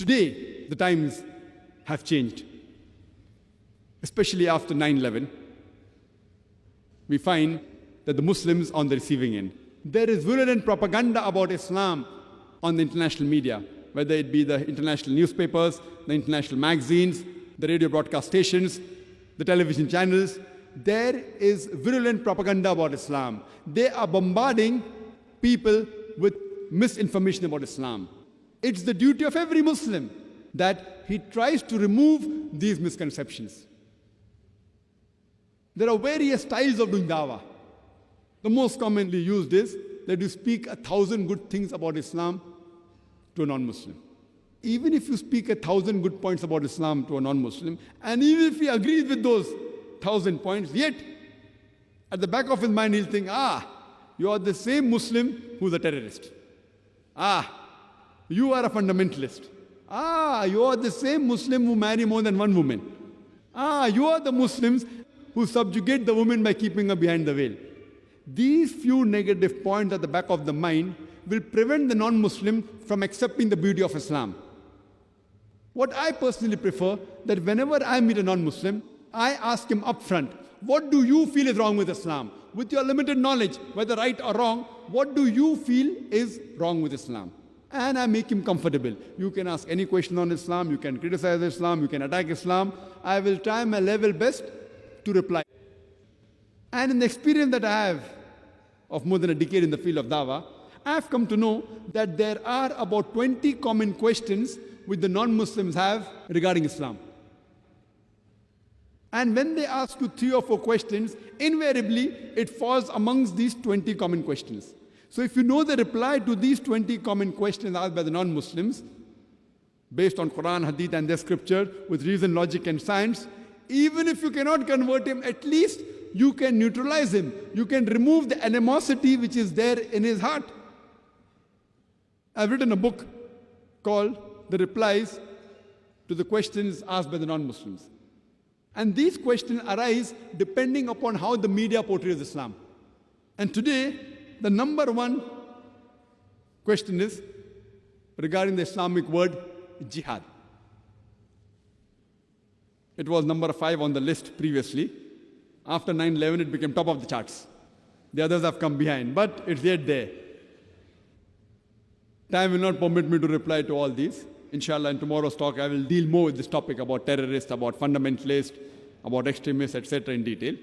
Today, the times have changed, especially after 9/11. We find that the Muslims on the receiving end. There is virulent propaganda about Islam on the international media, whether it be the international newspapers, the international magazines, the radio broadcast stations, the television channels. There is virulent propaganda about Islam. They are bombarding people with misinformation about Islam. It's the duty of every Muslim that he tries to remove these misconceptions. There are various styles of doing dawah. The most commonly used is that you speak 1,000 good things about Islam to a non-Muslim. Even if you speak 1,000 good points about Islam to a non-Muslim, and even if he agrees with those 1,000 points, yet at the back of his mind he'll think, you are the same Muslim who's a terrorist. You are a fundamentalist. You are the same Muslim who marry more than one woman. You are the Muslims who subjugate the woman by keeping her behind the veil. These few negative points at the back of the mind will prevent the non-Muslim from accepting the beauty of Islam. What I personally prefer, that whenever I meet a non-Muslim, I ask him upfront, what do you feel is wrong with Islam? With your limited knowledge, whether right or wrong, what do you feel is wrong with Islam? And I make him comfortable. You can ask any question on Islam, you can criticize Islam, you can attack Islam. I will try my level best to reply. And in the experience that I have of more than a decade in the field of dawah, I have come to know that there are about 20 common questions which the non-Muslims have regarding Islam. And when they ask you 3 or 4 questions, invariably it falls amongst these 20 common questions. So if you know the reply to these 20 common questions asked by the non-Muslims, based on Quran, Hadith and their scripture, with reason, logic and science, even if you cannot convert him, at least you can neutralize him. You can remove the animosity which is there in his heart. I've written a book called The Replies to the Questions Asked by the Non-Muslims. And these questions arise depending upon how the media portrays Islam. And today, the number one question is regarding the Islamic word jihad. It was number 5 on the list previously. After 9/11, it became top of the charts. The others have come behind, but it's yet there. Time will not permit me to reply to all these. Inshallah, in tomorrow's talk, I will deal more with this topic about terrorists, about fundamentalists, about extremists, etc. in detail.